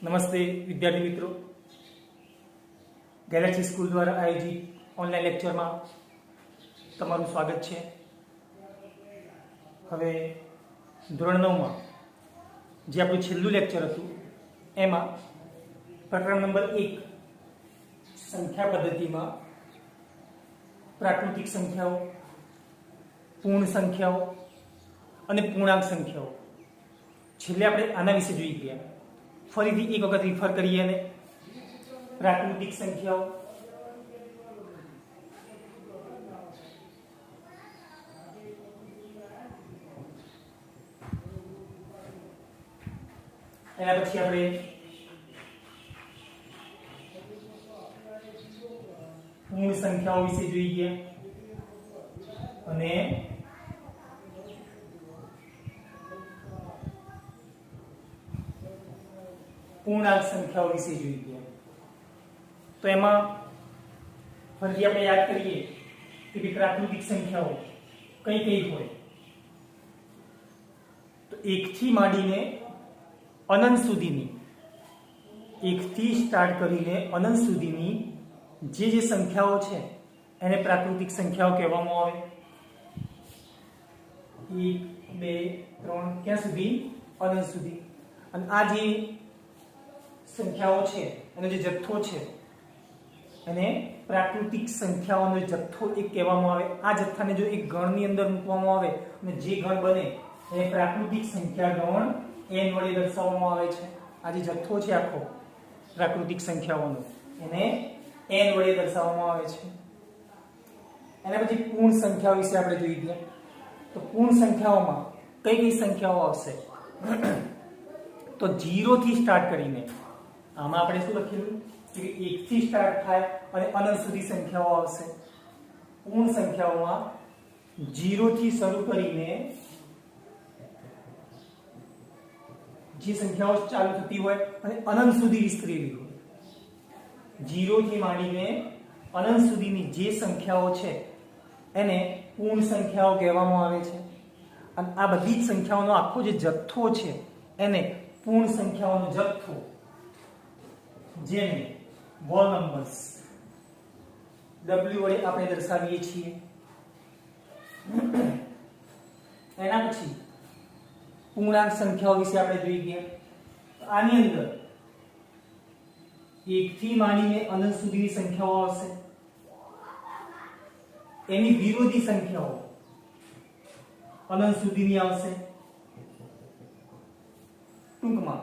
નમસ્તે વિદ્યાર્થી મિત્રો, ગેલેક્સી સ્કૂલ દ્વારા આયોજિત ઓનલાઈન લેક્ચરમાં તમારું સ્વાગત છે. હવે ધોરણ 9માં જે આપણું છેલ્લું લેક્ચર હતું એમાં પ્રકરણ નંબર 1 સંખ્યા પદ્ધતિમાં પ્રાકૃતિક સંખ્યાઓ, પૂર્ણ સંખ્યાઓ અને પૂર્ણાંક સંખ્યાઓ, છેલ્લે આપણે આના વિશે જોઈ ગયા. ફરીથી એક વખત રિફર કરીએ ને પ્રાકૃતિક સંખ્યાઓ, એના પછી આપણે પૂર્ણ સંખ્યાઓ વિશે જોઈ ગયા અને પૂર્ણાંક સંખ્યાઓ વિશે જોઈ ગયા. તો એમાં ફરીથી આપણે યાદ કરીએ કે પ્રાકૃતિક સંખ્યાઓ કઈ કઈ હોય. તો 1 થી માંડીને અનંત સુધીની, 1 થી સ્ટાર્ટ કરીને અનંત સુધીની જે સંખ્યાઓ છે એને પ્રાકૃતિક સંખ્યાઓ કહેવામાં આવે. 1 2 3 ક્યાં સુધી? અનંત સુધી. અને આ જે સંખ્યાઓ છે એનો જે જથ્થો છે એને પ્રાકૃતિક સંખ્યાઓનો જથ્થો એક કહેવામાં આવે. આ જથ્થાને જો એક ગણની અંદર મૂકવામાં આવે અને જે ગણ બને એ પ્રાકૃતિક સંખ્યા ગણ n વડે દર્શાવવામાં આવે છે. આ જે જથ્થો છે આખો પ્રાકૃતિક સંખ્યાઓનો એને n વડે દર્શાવવામાં આવે છે. એના પછી પૂર્ણ સંખ્યાઓ વિશે આપણે જોઈ ગયા. તો પૂર્ણ સંખ્યાઓમાં કઈ કઈ સંખ્યાઓ આવશે? તો 0 થી સ્ટાર્ટ કરીને, આમાં આપણે શું લખેલું કે 1 થી સ્ટાર્ટ થાય અને અનંત સુધી સંખ્યાઓ આવશે. પૂર્ણ સંખ્યાઓમાં 0 થી શરૂ કરીને જે સંખ્યાઓ ચાલુ થતી હોય અને અનંત સુધી વિસ્તરેલી હોય, 0 થી માંડીને અનંત સુધીની જે સંખ્યાઓ છે એને પૂર્ણ સંખ્યાઓ કહેવામાં આવે છે. અને આ બધી જ સંખ્યાઓનો આખો જે જથ્થો છે એને પૂર્ણ સંખ્યાઓનો જથ્થો, જેને હોલ નંબર્સ W વડે આપણે દર્શાવીએ છીએ. એના પછી પૂર્ણાંક સંખ્યાઓ વિશે આપણે જોઈ ગયા. આની અંદર 1 થી માંડીને અનંત સુધીની સંખ્યાઓ આવશે. એની વિરોધી સંખ્યાઓ અનંત સુધીની આવશે. ટૂંકમાં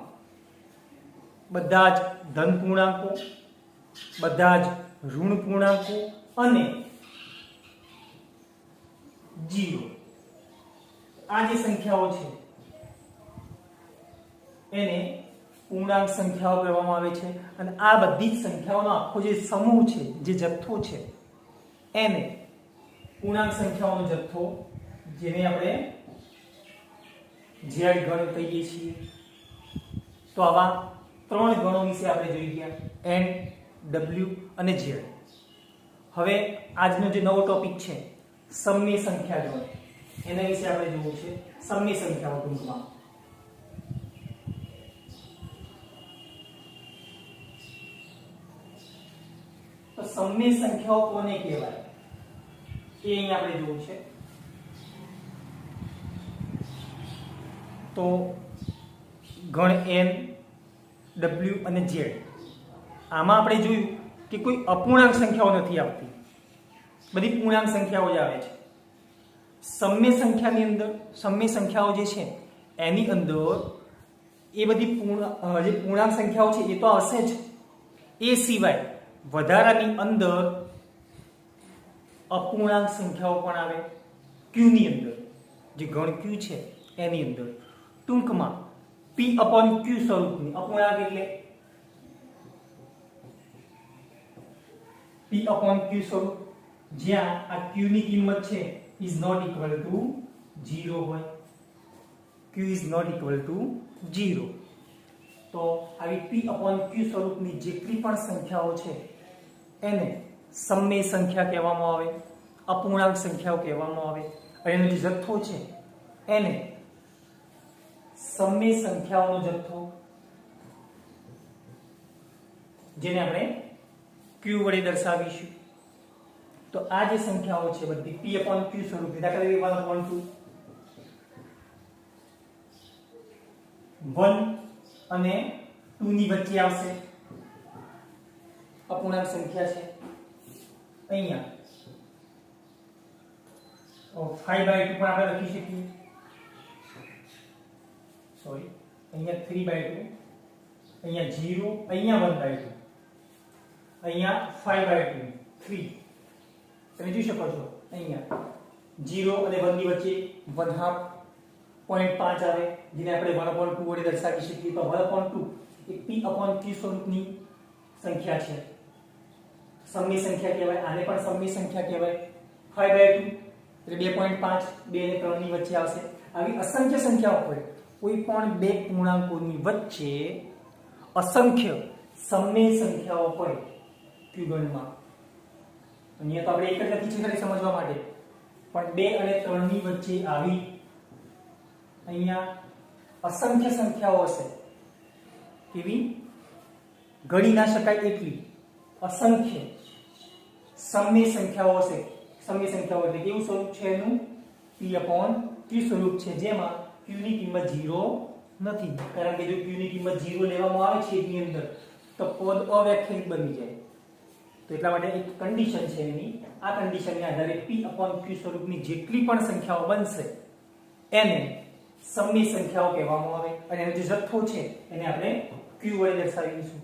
બધા જ ધન પૂર્ણાંકો, બધા જ ઋણ પૂર્ણાંકો અને 0, આ જે સંખ્યાઓ છે એને પૂર્ણાંક સંખ્યાઓ કહેવામાં આવે છે. અને આ બધી જ સંખ્યાઓનો આખો જે સમૂહ છે, જે જથ્થો છે એને પૂર્ણાંક સંખ્યાઓનો જથ્થો, જેને આપણે z ગણ કહીએ છીએ. તો આવા 3 ગણો વિશે આપણે જોઈ ગયા, n, w અને z. હવે આજનો જે નવો ટોપિક છે સમય સંખ્યા ગણ, એના વિશે આપણે જોવું છે. સમય સંખ્યાઓ ટૂંકમાં તો સમય સંખ્યાઓ કોને કહેવાય એ અહીં આપણે જોવું છે. તો ગણ n, w અને z, આમાં આપણે જોયું કે કોઈ અપૂર્ણાંક સંખ્યાઓ નથી આવતી, બધી પૂર્ણાંક સંખ્યાઓ જ આવે છે. સમય સંખ્યાની અંદર, સમય સંખ્યાઓ જે છે એની અંદર એ બધી જે પૂર્ણાંક સંખ્યાઓ છે એ તો આવશે જ. એ સિવાય વધારાની અંદર અપૂર્ણાંક સંખ્યાઓ પણ આવે q ની અંદર, જે ગણ q છે એની અંદર. ટૂંકમાં p/q સ્વરૂપની અપૂર્ણાંક એટલે p/q સ્વરૂપ, જ્યાં આ q ની કિંમત છે is not equal to 0 હોય. q is not equal to 0. તો આવી p/q સ્વરૂપની જેટલી પણ સંખ્યાઓ છે એને સમય સંખ્યા કહેવામાં આવે, અપૂર્ણાંક સંખ્યાઓ કહેવામાં આવે. અને એનો જે જથ્થો છે એને સમય સંખ્યાઓનો જથ્થો જેને આપણે q વડે દર્શાવીશું. તો આ જે સંખ્યાઓ છે બધી p/q સ્વરૂપની, દાખલા તરીકે 1/2 1 અને 2 ની વચ્ચે આવશે, અપૂર્ણાંક સંખ્યા છે. અહીંયા 5/2 પણ આપણે લખી શકીએ, સોરી અહીંયા 3/2, અહીંયા 0, અહીંયા 1/2, અહીંયા 5/2 3. તમે જોઈ શકો છો અહીંયા 0 અને 1 ની વચ્ચે 1/2 0.5 આવે, જેને આપણે 1/2 વડે દર્શાવી શકીએ. તો 1/2 એ p/q સ્વરૂપની સંખ્યા છે, સમય સંખ્યા કહેવાય. આને પણ સમય સંખ્યા કહેવાય. 5/2 એટલે 2.5, 2 અને 3 ની વચ્ચે આવશે. આવી અસંખ્ય સંખ્યાઓ હોય, કોઈ પણ બે પૂર્ણાંકોની વચ્ચે અસંખ્ય સમય સંખ્યાઓ હોય q ગણમાં. અહીંયા તો આપણે એક જ લખી છે ખાલી સમજવા માટે, પણ 2 અને 3 ની વચ્ચે આવી અહીંયા અસંખ્ય સંખ્યાઓ હશે. કેવી? ગણી ના શકાય એટલી અસંખ્ય સમય સંખ્યાઓ હશે. સમય સંખ્યાઓ એટલે કેવું સ્વરૂપ છે એનું? p/q સ્વરૂપ છે, જેમાં q ની કિંમત 0 નથી. કારણ કે જો q ની કિંમત 0 લેવામાં આવે છે એની અંદર તો પદ અવ્યાખ્યાયિત બની જાય. તો એટલા માટે એક કન્ડિશન છે એની. આ કન્ડિશનને આધારે p/q સ્વરૂપની જેટલી પણ સંખ્યાઓ બનશે એને સમય સંખ્યાઓ કહેવામાં આવે. અને એનો જે જથ્થો છે એને આપણે q વડે દર્શાવીશું.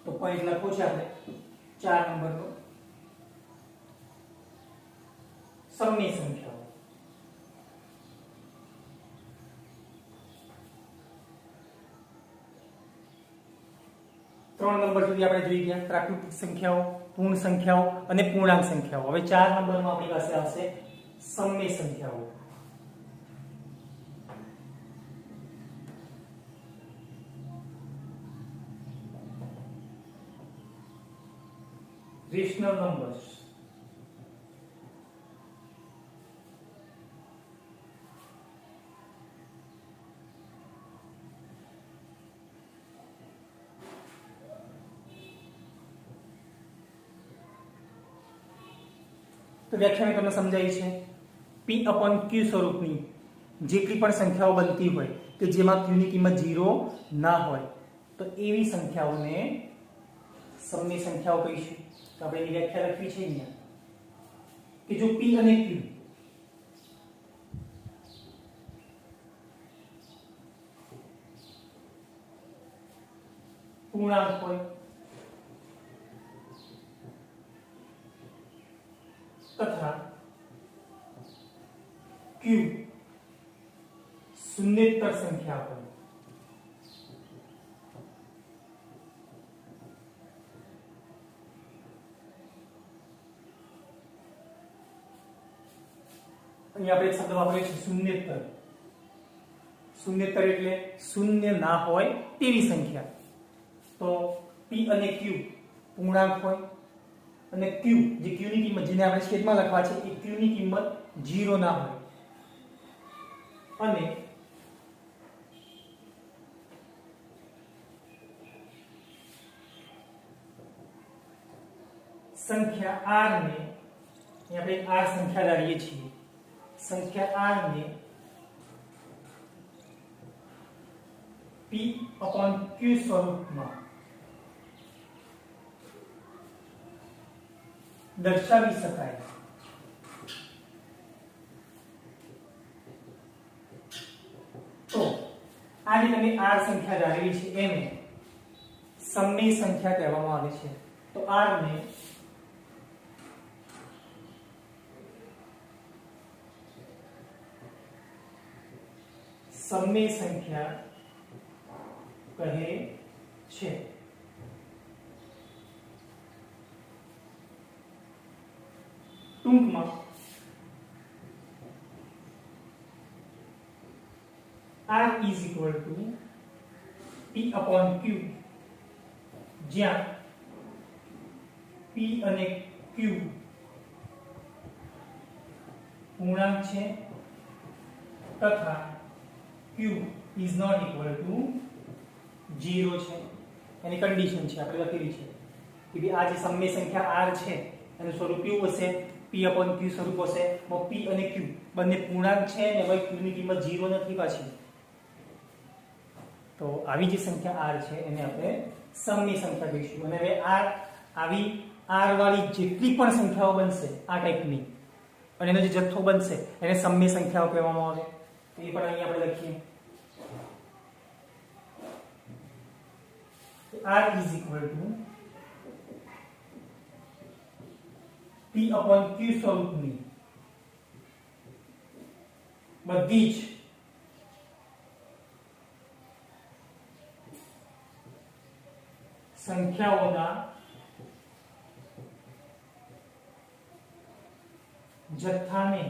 તો પોઈન્ટ લખો છે આપણે 4 નંબરનો, સમય સંખ્યાઓ. ત્રણ નંબર સુધી આપણે જોઈ ગયા પ્રાકૃતિક સંખ્યાઓ, પૂર્ણ સંખ્યાઓ અને પૂર્ણાંક સંખ્યાઓ. હવે 4 નંબરમાં આપણી પાસે આવશે સમય સંખ્યાઓ. Rational numbers. તો વ્યાખ્યા મેં તમને સમજાવી છે. p/q સ્વરૂપની જેટલી પણ સંખ્યાઓ બનતી હોય કે જેમાં q ની કિંમત 0 ના હોય તો એવી સંખ્યાઓને સમય સંખ્યાઓ કહીશું. તો આપણે એની વ્યાખ્યા લખવી છે અહીંયા કે જો p અને q પૂર્ણાંક હોય તથા q શૂન્યેતર સંખ્યા હોય અહીંયા આપણે એક શબ્દ વાપર્યો છે શૂન્યેતર. શૂન્યેતર એટલે શૂન્ય ના હોય તેવી સંખ્યા. તો p અને q પૂર્ણાંક હોય અને q જે q ની કિંમત જેને આપણે છેદમાં લખવા છે એ q ની કિંમત 0 ના હોય અને સંખ્યા r ને આપણે r સંખ્યા ધારીએ છીએ. સંખ્યા r ને p/q સ્વરૂપમાં દર્શાવી શકાય. તો આ જે તમે r સંખ્યા ધારેલી છે એને સમય સંખ્યા કહેવામાં આવે છે. તો r ને સમય સંખ્યા કહે છે. ટૂંકમાં r is equal to p/q જ્યાં p અને q પૂર્ણાંક છે તથા q is not equal to 0 છે. એની કન્ડિશન છે આપણે લખેલી છે કે ભાઈ આ જે સમય સંખ્યા r છે એનું સ્વરૂપ કેવું હશે p/q સ્વરૂપ હશે. p અને q બંને પૂર્ણાંક છે અને હવે q ની કિંમત 0 નથી પાછી. તો આવી જે સંખ્યા r છે એને આપણે સમય સંખ્યા કહીશું. અને હવે આવી r વાળી જેટલી પણ સંખ્યાઓ બનશે આ ટાઈપની અને એનો જે જથ્થો બનશે એને સમય સંખ્યાઓ કહેવામાં આવે. તો એ પણ અહીં આપણે લખીએ r is equal to p/q સ્વરૂપની બધી જ સંખ્યાઓના જથ્થાને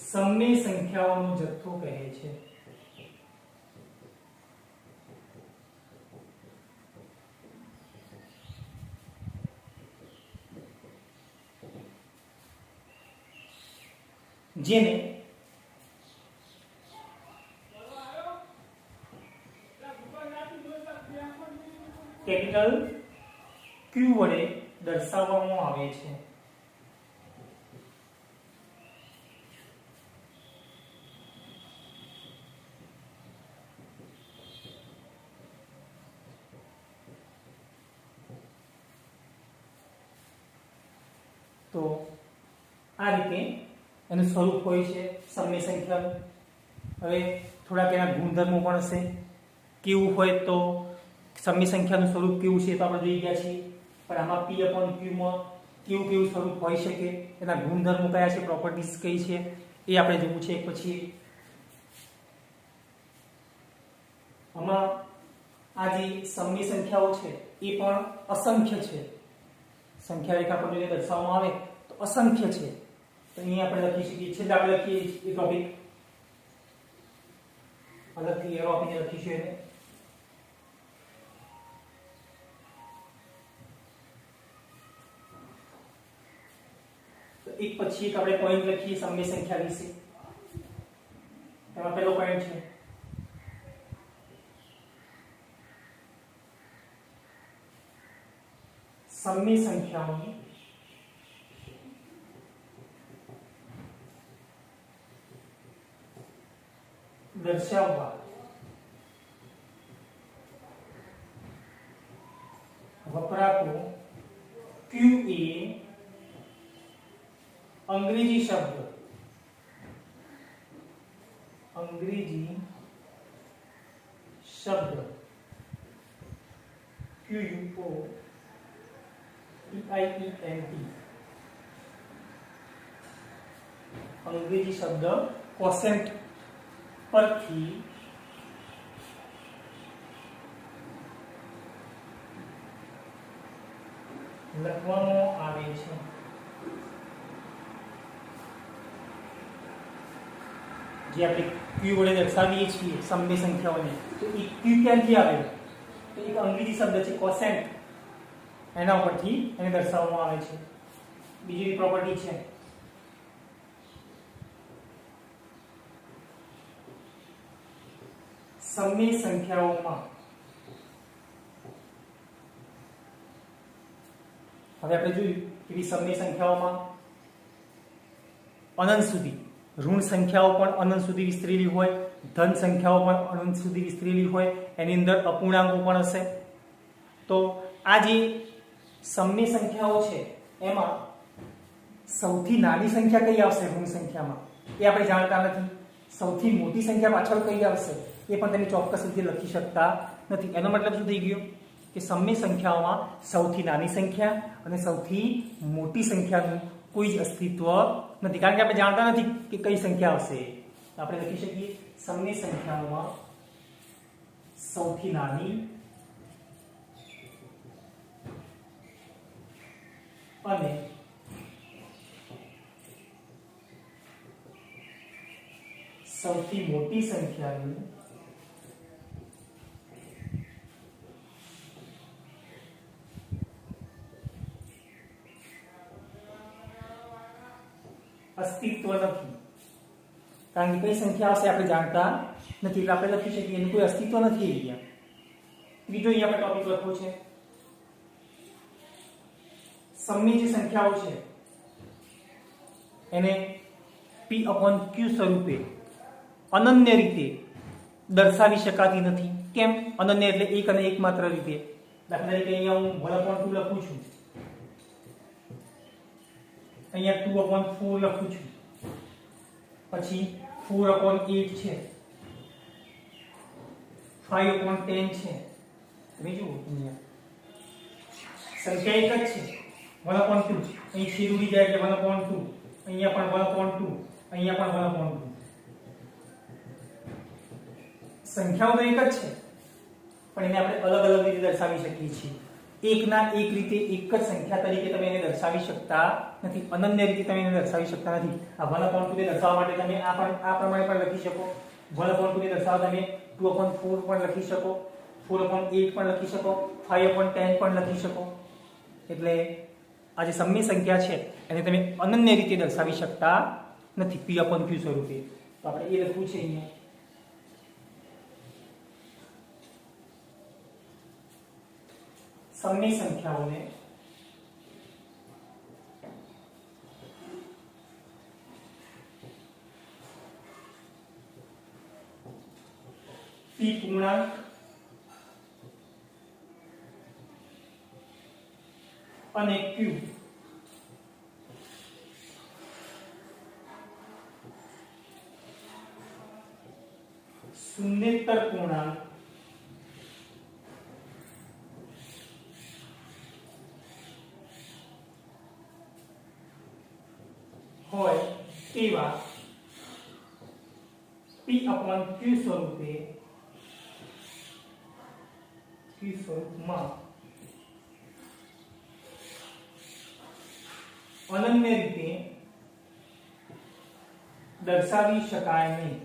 સમય સંખ્યાઓનો જથ્થો કહે છે. જેને કેપિટલ Q વડે દર્શાવવામાં આવે છે. તો આ રીતે એનું સ્વરૂપ હોય છે સમય સંખ્યાનું. હવે થોડાક એના ગુણધર્મો પણ હશે. કેવું હોય તો સમય સંખ્યાનું સ્વરૂપ કેવું છે તો આપણે જોઈ ગયા છીએ. પણ આમાં p/q માં કેવું કેવું સ્વરૂપ હોઈ શકે, એના ગુણધર્મો કયા છે, પ્રોપર્ટીઝ કઈ છે એ આપણે જોવું છે. પછી આમાં આ જે સમય સંખ્યાઓ છે એ પણ અસંખ્ય છે. સંખ્યા રેખા પર જો દર્શાવવામાં આવે તો અસંખ્ય છે. તો અહીંયા આપણે લખી શકીએ છીએ. આપણે લખીએ એ ટોપિક અલગથી એરો આપીને લખીશું એને. એક પછી એક આપણે પોઈન્ટ લખીએ સમય સંખ્યા વિશે. એમાં પહેલો પોઈન્ટ છે સમય સંખ્યાઓની દર્શાવવા વપરાતો Q એ અંગ્રેજી શબ્દ QUOTIENT અંગ્રેજી શબ્દ કોસેન્ટ પરથી લખવામાં આવે છે. જે આપણે Q વડે દર્શાવીએ છીએ સમય સંખ્યાઓને, તો એ Q ક્યાંથી આવે? તો એક અંગ્રેજી શબ્દ છે કોસેન્ટ, એના ઉપરથી એને દર્શાવવામાં આવે છે. બીજી પ્રોપર્ટી છે સમય સંખ્યાઓમાં, હવે આપણે જોયું કે સમય સંખ્યાઓમાં અનંત સુધી ઋણ સંખ્યાઓ પણ અનંત સુધી વિસ્તરેલી હોય, ધન સંખ્યાઓ પણ અનંત સુધી વિસ્તરેલી હોય, એની અંદર અપૂર્ણાંકો પણ હશે. તો આ જે સમય સંખ્યાઓ છે એમાં સૌથી નાની સંખ્યા કઈ આવશે ઋણ સંખ્યામાં એ આપણે જાણતા નથી. સૌથી મોટી સંખ્યા પાછળ કઈ આવશે એ પણ તમે ચોક્કસ રીતે લખી શકતા નથી. એનો મતલબ શું થઈ ગયો કે સમય સંખ્યાઓમાં સૌથી નાની સંખ્યા અને સૌથી મોટી સંખ્યાનું કોઈ જ અસ્તિત્વ નથી, કારણ કે આપણે જાણતા નથી કે કઈ સંખ્યા આવશે. આપણે લખી શકીએ સમય સંખ્યાઓમાં સૌથી નાની અને સૌથી મોટી સંખ્યાનું અસ્તિત્વ નથી. કારણ કે કઈ સંખ્યા આવશે આપણે જાણતા નથી એટલે આપણે લખી શકીએ એનું કોઈ અસ્તિત્વ નથી અહીંયા. ત્રીજો અહીંયા આપણે ટોપિક લખવો છે, સમની જે સંખ્યાઓ છે એને p/q સ્વરૂપે અનન્ય રીતે દર્શાવી શકાતી નથી. કેમ અનન્ય? એટલે એક અને એકમાત્ર રીતે. દાખલા તરીકે અહીંયા હું 1/2 લખું છું, અહીંયા 2/4 લખું છું, પછી 4/8 છે, 5/10 છે. તમે જુઓ અહીંયા સંખ્યા એક જ છે 1/2. અહીં છેદ ઉડી જાય એટલે 1/2, અહીંયા પણ 1/2, અહીંયા પણ 1/2. સંખ્યાઓ તો એક જ છે પણ એને આપણે અલગ અલગ રીતે દર્શાવી શકીએ છીએ. એકના એક રીતે એક જ સંખ્યા તરીકે તમે એને દર્શાવી શકતા નથી, અનન્ય રીતે તમે એને દર્શાવી શકતા નથી. આ 1/2 ને દર્શાવવા માટે તમે આ પ્રમાણે પણ લખી શકો. 1/2 ને દર્શાવવા તમે 2/4 પણ લખી શકો, 4/8 પણ લખી શકો, 5/10 પણ લખી શકો. એટલે આ જે સમની સંખ્યા છે એને તમે અનન્ય રીતે દર્શાવી શકતા નથી p/q સ્વરૂપે. તો આપણે એ લખવું છે અહીંયા. સમની સંખ્યાઓને p પૂર્ણાંક અને q શૂન્યેતર પૂર્ણાંક હોય તેવા p/q સ્વરૂપમાં અનન્ય રીતે દર્શાવી શકાય નહીં.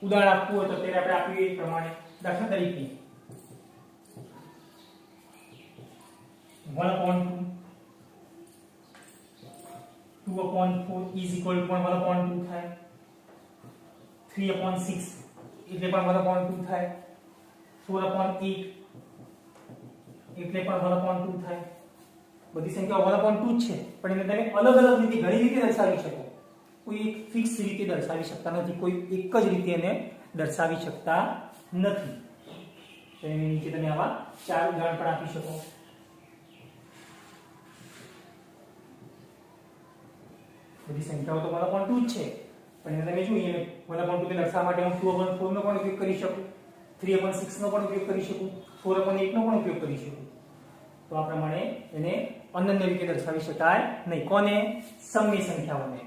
ઉદાહરણ આપવું હોય તો ત્યારે આપણે આપીએ એ પ્રમાણે. દાખલા તરીકે 1/2, 2/4 is equal to 1/2 થાય, 3/6 એટલે પણ 1/2 થાય, 4/8 એટલે પણ 1/2 થાય. બધી સંખ્યાઓ 1/2 જ છે પણ એને તમે અલગ અલગ રીતે ઘણી રીતે દર્શાવી શકો. કોઈ એક ફિક્સ રીતે દર્શાવી શકતા નથી, કોઈ એક જ રીતે એને દર્શાવી શકતા નથી. તો એની નીચે તમે આવા 4 ઉદાહરણ પણ આપી શકો. બધી સંખ્યાઓ તો 1/2 જ છે પણ એને તમે જોઈએ 1/2 ને દર્શાવવા માટે હું 2/4 નો પણ ઉપયોગ કરી શકું, 3/6 નો પણ ઉપયોગ કરી શકું, 4/8 નો પણ ઉપયોગ કરી શકું. તો આ પ્રમાણે એને અનન્ય રીતે દર્શાવી શકાય નહીં. કોને? સમની સંખ્યાઓને.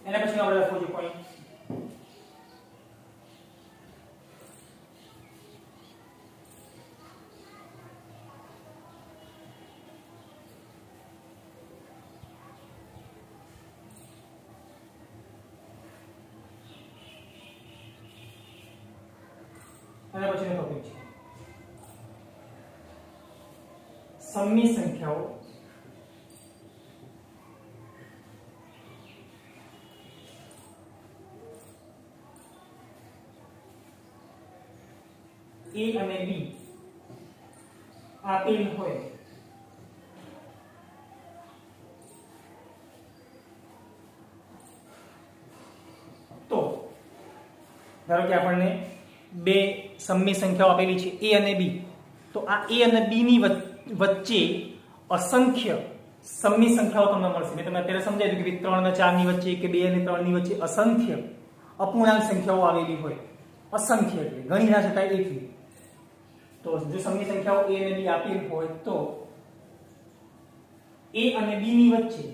એના પછી આપણે લખવું છે પોઈન્ટ એના પછીનો ટોપિક છે સમની સંખ્યાઓ a અને b આપેલ હોય તો ધારો કે આપણને બે સમની સંખ્યાઓ આપેલી છે a અને b, તો આ a અને b ની વચ્ચે અસંખ્ય સમની સંખ્યાઓ તમને મળશે. મેં તમને અત્યારે સમજાવ્યું કે 3 અને 4 ની વચ્ચે કે 2 અને 3 ની વચ્ચે અસંખ્ય અપૂર્ણાંક સંખ્યાઓ આવેલી હોય. અસંખ્ય એટલે ગણી ના શકાય એટલી. તો જો સમની સંખ્યાઓ a અને b આપેલ હોય તો a અને b ની વચ્ચે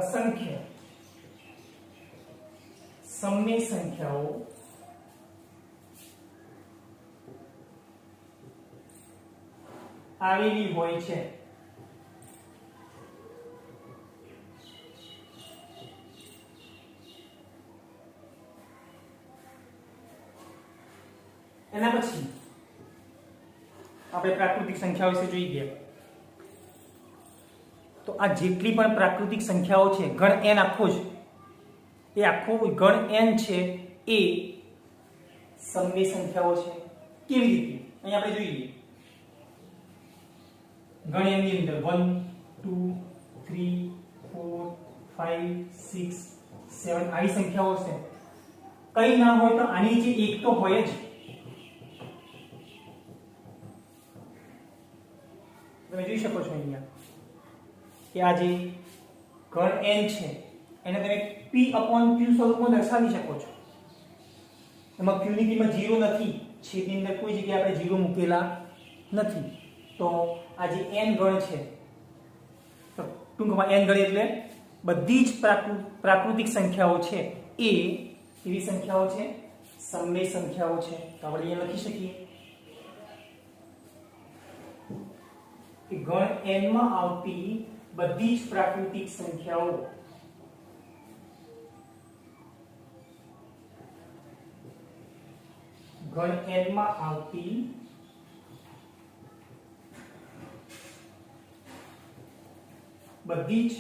અસંખ્ય સમની સંખ્યાઓ આવેલી હોય છે એના પછી આપણે પ્રાકૃતિક સંખ્યાઓ વિશે જોઈ ગયા. તો આ જેટલી પણ પ્રાકૃતિક સંખ્યાઓ છે, ગણ n આખો જ, એ આખો ગણ n છે એ સમય સંખ્યાઓ છે. કેવી રીતે? અહીં આપણે જોઈએ ગણ n ની અંદર 1 2 3 4 5 6 7 આવી સંખ્યાઓ છે. કઈ ના હોય તો આની નીચે એક તો હોય જ. તમે જોઈ શકો છો અહીંયા કે આ જે ગણ n છે એને તમે p/q સ્વરૂપમાં દર્શાવી શકો છો. એમાં q ની કિંમત 0 નથી, છેદની અંદર કોઈ જગ્યાએ આપણે 0 મૂકેલા નથી. તો આ જે n ગણ છે, તો ટૂંકમાં n ગણ એટલે બધી જ પ્રાકૃતિક સંખ્યાઓ છે એ એવી સંખ્યાઓ છે, સમય સંખ્યાઓ છે. તો આપણે અહીંયા લખી શકીએ કે ગણ n માં આવતી બધી જ પ્રાકૃતિક સંખ્યાઓ ગણ n માં આવતી બધી જ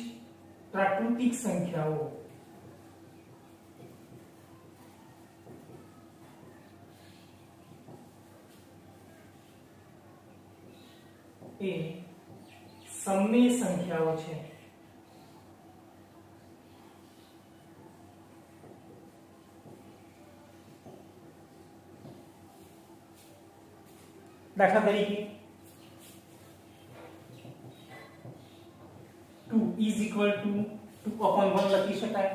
પ્રાકૃતિક સંખ્યાઓ એ સમય સંખ્યાઓ છે. દાખલા તરીકે 2 is equal to 2/1 લખી શકાય.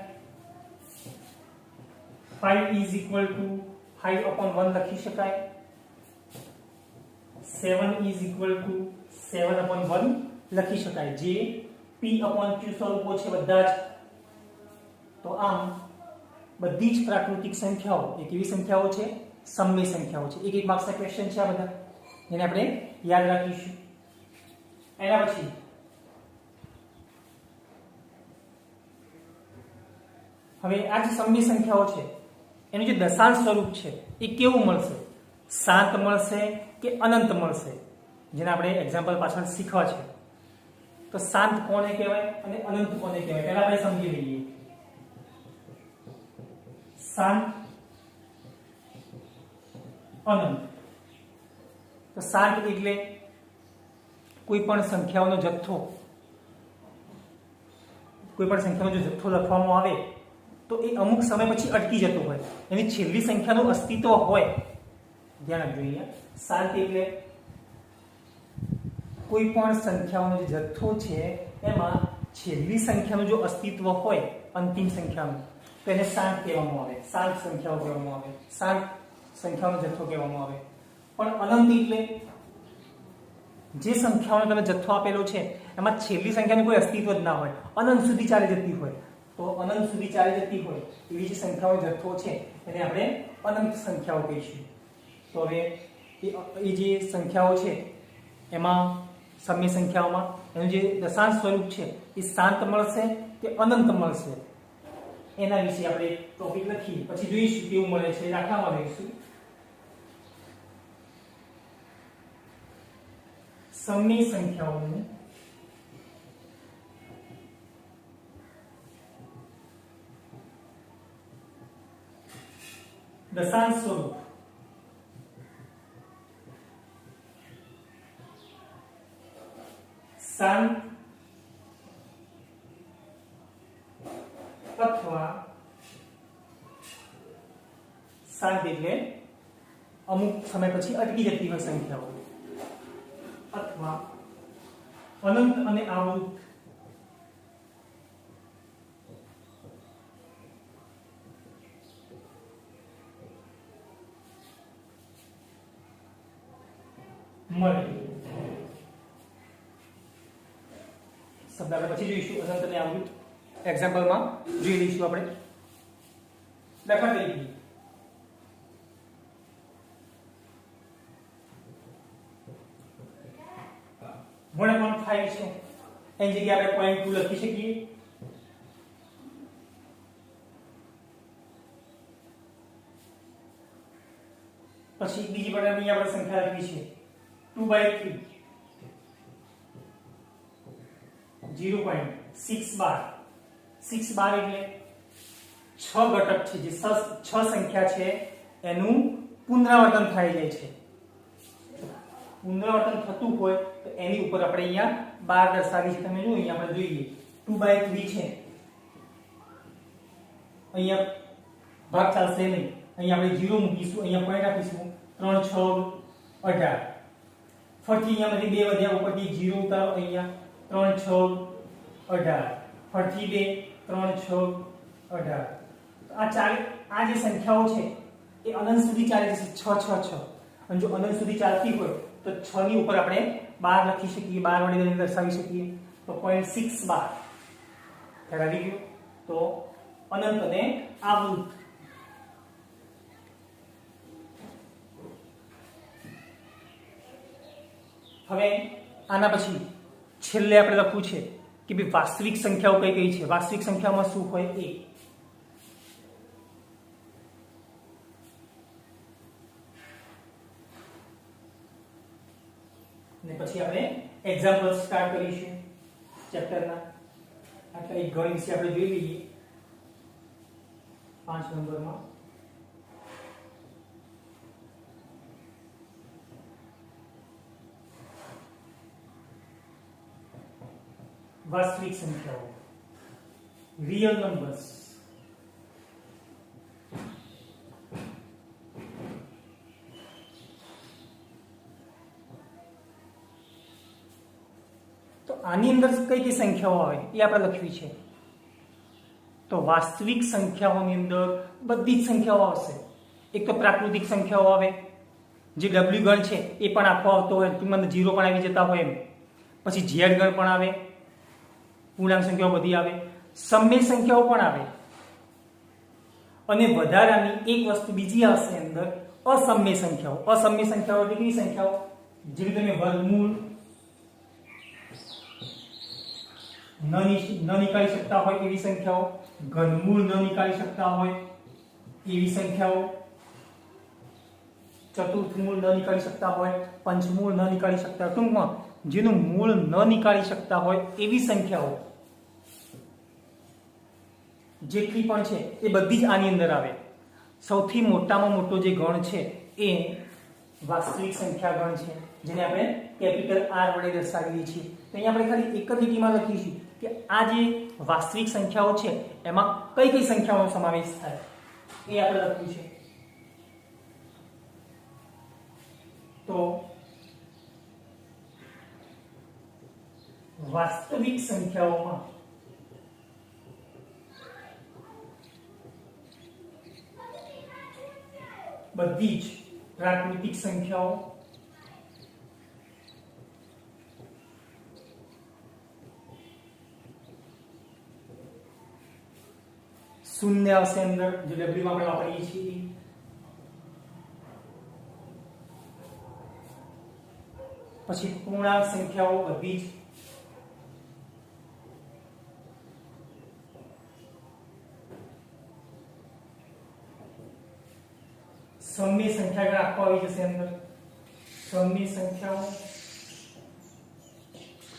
5 is equal to 5/1 લખી શકાય. 7 is equal to 7/1 લખી શકાય. જે p/q સ્વરૂપો છે બધા જ. તો આમ બધી જ પ્રાકૃતિક સંખ્યાઓ એ કેવી સંખ્યાઓ છે? સમય સંખ્યાઓ છે. એક માર્ક્સના ક્વેશ્ચન છે આ બધા, એને આપણે યાદ રાખીશું. એના પછી હવે આ જે સમય સંખ્યાઓ છે એનું જે દશાંશ સ્વરૂપ છે એ કેવું મળશે? શાંત મળશે કે અનંત મળશે? જેને આપણે એક્ઝામ્પલ પાછળ શીખવા છે. તો શાંત કોને કહેવાય અને અનંત કોને કહેવાય પહેલા આપણે સમજી લઈએ. શાંત, અનંત. તો શાંત એટલે કોઈ પણ સંખ્યાઓનો જથ્થો, કોઈ પણ સંખ્યાનો જો જથ્થો લખવામાં આવે તો એ અમુક સમય પછી અટકી જતો હોય, એની છેલ્લી સંખ્યાનું અસ્તિત્વ હોય. ધ્યાન આપજો અહીંયા. શાંત એટલે કોઈ પણ સંખ્યાઓનો જે જથ્થો છે એમાં છેલ્લી સંખ્યાનું જો અસ્તિત્વ હોય, અંતિમ સંખ્યાનું, તો એને શાંત કહેવામાં આવે, શાંત સંખ્યાઓ કહેવામાં આવે, શાંત સંખ્યાઓનો જથ્થો કહેવામાં આવે. પણ અનંત એટલે જે સંખ્યાઓનો તમે જથ્થો આપેલો છે એમાં છેલ્લી સંખ્યાનું કોઈ અસ્તિત્વ જ ના હોય, અનંત સુધી ચાલી જતી હોય. તો અનંત સુધી ચાલી જતી હોય એવી જે સંખ્યાઓનો જથ્થો છે એને આપણે અનંત સંખ્યાઓ કહીશું. તો હવે એ જે સંખ્યાઓ છે એમાં સમય સંખ્યાઓમાં એનું જે દશાંશ સ્વરૂપ છે એ શાંત મળશે કે અનંત મળશે એના વિશે આપણે ટોપિક લખીએ, પછી જોઈશું કેવું મળે છે. દાખલામાં લઈશું. સમય સંખ્યાઓનું દશાંશ સ્વરૂપ શાંત અથવા શાંત એટલે અમુક સમય પછી અટકી જતી હોય સંખ્યાઓ, અથવા અનંત અને આવૃત મળે. શબ્દ આપણે પછી જોઈશું. અનંત અને આવૃત એક્ઝામ્પલમાં જોઈ લઈશું આપણે. દાખલા તરીકે 1/5 છે એની જગ્યાએ આપણે 0.2 લખી શકીએ. પછી બીજી પ્રકારની આપણે સંખ્યા લખી છે 2/3 0.6 બાર 6 બાર એટલે 6 ઘટક છે, જે 6 સંખ્યા છે એનું પુનરાવર્તન થઈ જાય છે. પુનરાવર્તન થતું હોય તો એની ઉપર આપણે અહીંયા 12 દર્શાવી છે. તમે જો અહીંયા આપણે જોઈએ 2/3 છે, અહીંયા ભાગ ચાલશે નહીં, અહીંયા આપણે 0 મૂકીશું, અહીંયા પોઈન્ટ આપીશું 3 6 18. ફરીથી અહીંયામાંથી 2 વધ્યા, ઉપરથી 0 ઉતારો, અહીંયા 3 6 18, ફરીથી 2 3 6 18. આ જે સંખ્યાઓ છે એ અનંત સુધી ચાલે છે, 6 6 6. અને જો અનંત સુધી ચાલતી હોય તો 6 ની ઉપર આપણે 12 લખી શકીએ, 12 વડે દર્શાવી શકીએ, તો 0.6 બાર ખ્યાલ આવી ગયો. તો અનંત અને આવૃત. હવે આના પછી છેલ્લે આપણે લખવું છે કે ભાઈ વાસ્તવિક સંખ્યાઓ કઈ કઈ છે. વાસ્તવિક સંખ્યામાં શું હોય એ. ને પછી આપણે એક્ઝામ્પલ સ્ટાર્ટ કરીશું ચેપ્ટરના. આટલા એક ગણ વિશે આપણે જોઈ લઈએ 5 નંબરમાં. વાસ્તવિક સંખ્યાઓ, રિયલ નંબર્સ. તો આની અંદર કઈ કઈ સંખ્યાઓ આવે એ આપણે લખવી છે. તો વાસ્તવિક સંખ્યાઓની અંદર બધી જ સંખ્યાઓ આવશે. એક તો પ્રાકૃતિક સંખ્યાઓ આવે, જે ડબલ્યુ ગણ છે એ પણ આખો આવતો હોય, ટૂંકમાં 0 પણ આવી જતા હોય એમ. પછી ઝેડ ગણ પણ આવે, પૂર્ણાંક સંખ્યાઓ બધી આવે, સમય સંખ્યાઓ પણ આવે, અને વધારાની એક વસ્તુ બીજી આવશે અંદર, અસમય સંખ્યાઓ. અસમય સંખ્યાઓ એટલે કેવી સંખ્યાઓ? જેવી તમે વર્ગમૂળ ન નીકાળી શકતા હોય એવી સંખ્યાઓ, ઘનમૂળ ન નીકાળી શકતા હોય એવી સંખ્યાઓ, ચતુર્થ મૂળ ન નીકાળી શકતા હોય, પંચમૂળ ન નીકાળી શકતા, ટૂંકમાં જેનું મૂળ ન નીકાળી શકતા હોય એવી સંખ્યાઓ જેટલી પણ છે એ બધી જ આની અંદર આવે. સૌથી મોટામાં મોટો જે ગણ છે એ વાસ્તવિક સંખ્યા ગણ છે, જેને આપણે કેપિટલ R વડે દર્શાવીએ છીએ. તો અહીંયા આપણે ખાલી એક જ લીટીમાં લખીશું કે આ જે વાસ્તવિક સંખ્યાઓ છે એમાં કઈ કઈ સંખ્યાઓનો સમાવેશ થાય એ આપણે લખ્યું છે. તો વાસ્તવિક સંખ્યાઓમાં બધી જ પ્રાકૃતિક સંખ્યાઓ, શૂન્ય આવશે અંદર, જે ડબલ્યુ આપણે વાપરીએ છીએ, પછી પૂર્ણાંક સંખ્યાઓ બધી જ, સમય સંખ્યા આખો આવી જશે અંદર, સમય સંખ્યાઓ,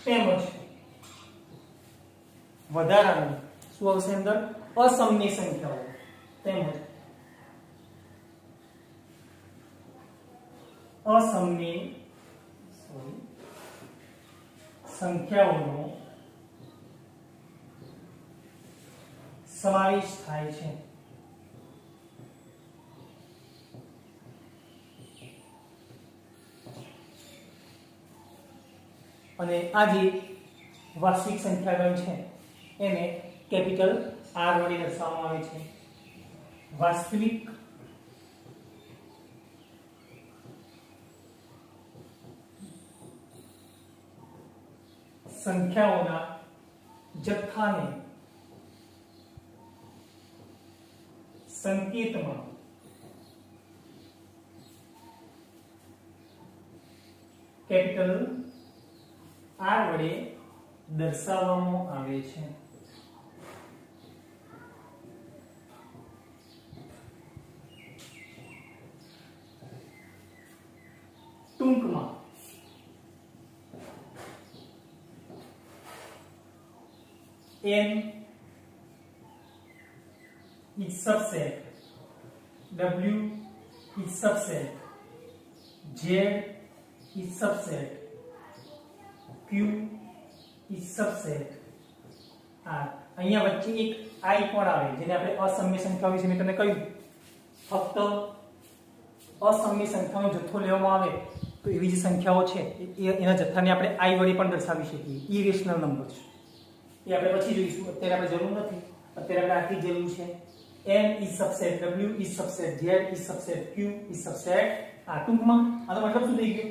તેમજ વધારાની શું આવશે અંદર? અસમય સંખ્યાઓ, તેમજ અસમય સંખ્યાઓનો સમાવેશ થાય છે. અને આ જે વાસ્તવિક સંખ્યાગણ છે એને કેપિટલ R વડે દર્શાવવામાં આવે છે. વાસ્તવિક સંખ્યાઓના જથ્થાને સંકેતમાં કેપિટલ R વડે દર્શાવવામાં આવે છે. ટૂંકમાં n is subset, w is subset, z is subset, q is subset, r. અહીંયા વચ્ચે એક i પણ આવે જેને આપણે અસમ્ય સંખ્યાઓ વિશે મેં તમને કહ્યું ફક્ત અસમ્ય સંખ્યાનો જથ્થો લેવામાં આવે તો એવી જે સંખ્યાઓ છે એના જથ્થાને આપણે i વડે પણ દર્શાવી શકીએ. ઇરેશનલ નંબર છે એ આપણે પછી જોઈશું, અત્યારે આપણે જરૂર નથી. અત્યારે આપણે આટલી જરૂર છે. n is subset, w is subset, z is subset, q is subset. આ ટૂંકમાં આનો મતલબ શું થઈ ગયો?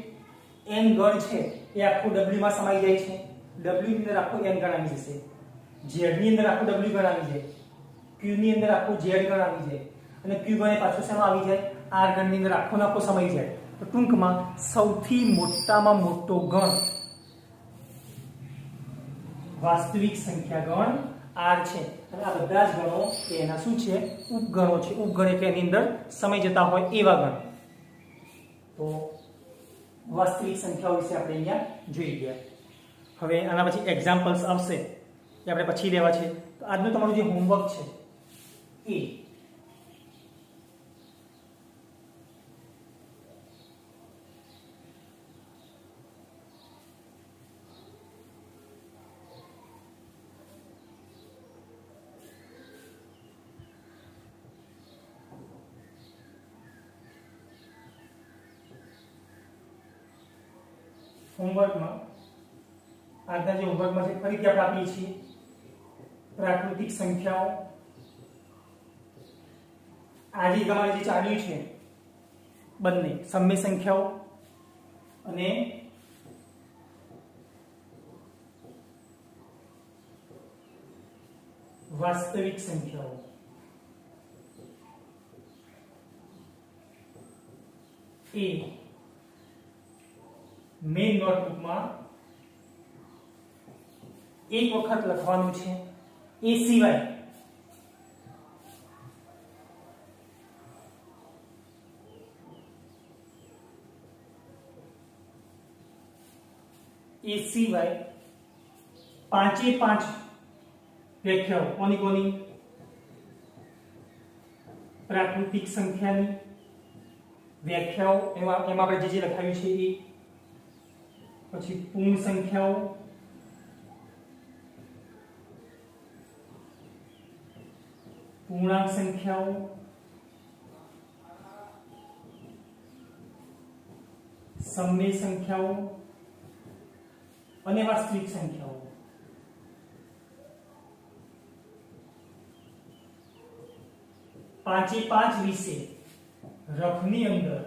n ગણ છે એ આખો w માં સમાઈ જાય છે. w ની અંદર આખો n ગણ આવી જશે, z ની અંદર આખો w ગણ આવી જાય, q ની અંદર આખો z ગણ આવી જાય, અને q ગણ એ પાછો શેમાં આવી જાય? r ગણ ની અંદર આખો નાખો સમાઈ જાય. તો ટૂંકમાં સૌથી મોટામાં મોટો ગણ વાસ્તવિક સંખ્યા ગણ r છે. અને આ બધા જ ગણો એના શું છે? ઉપગણો છે. ઉપગણ એટલે એની અંદર સમય જતા હોય એવા ગણ. તો વાસ્તવિક સંખ્યાઓ વિશે આપણે અહીંયા જોઈ ગયા. હવે આના પછી એક્ઝામ્પલ્સ આવશે એ આપણે પછી લેવા છે. તો આજનું તમારું જે હોમવર્ક છે એ હોમવર્કમાં આજના જે હોમવર્કમાં છે ફરીથી આપણે આપીએ છીએ પ્રાકૃતિક સંખ્યાઓ. આજે તમારે જે ચાલ્યું છે બંને સમય સંખ્યાઓ અને વાસ્તવિક સંખ્યાઓ. એ મેઇન નોટબુકમાં એક વખત લખવાનું છે. એ સિવાય પાંચે પાંચ વ્યાખ્યાઓ કોની કોની? પ્રાકૃતિક સંખ્યાની વ્યાખ્યાઓ એમાં આપણે જે લખાયું છે એ, પછી પૂર્ણ સંખ્યાઓ, પૂર્ણાંક સંખ્યાઓ, સમય સંખ્યાઓ અને વાસ્તવિક સંખ્યાઓ. પાંચે પાંચ વિશે રફની અંદર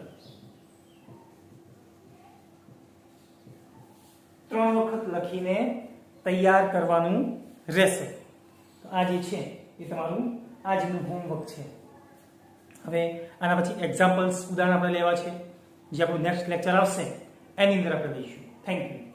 3 વખત લખીને તૈયાર કરવાનું રહેશે. આ જે છે એ તમારું આજનું હોમવર્ક છે. હવે આના પછી એક્ઝામ્પલ્સ ઉદાહરણ આપણે લેવા છે જે આપણું નેક્સ્ટ લેક્ચર આવશે એની અંદર આપણે લઈશું. Thank you.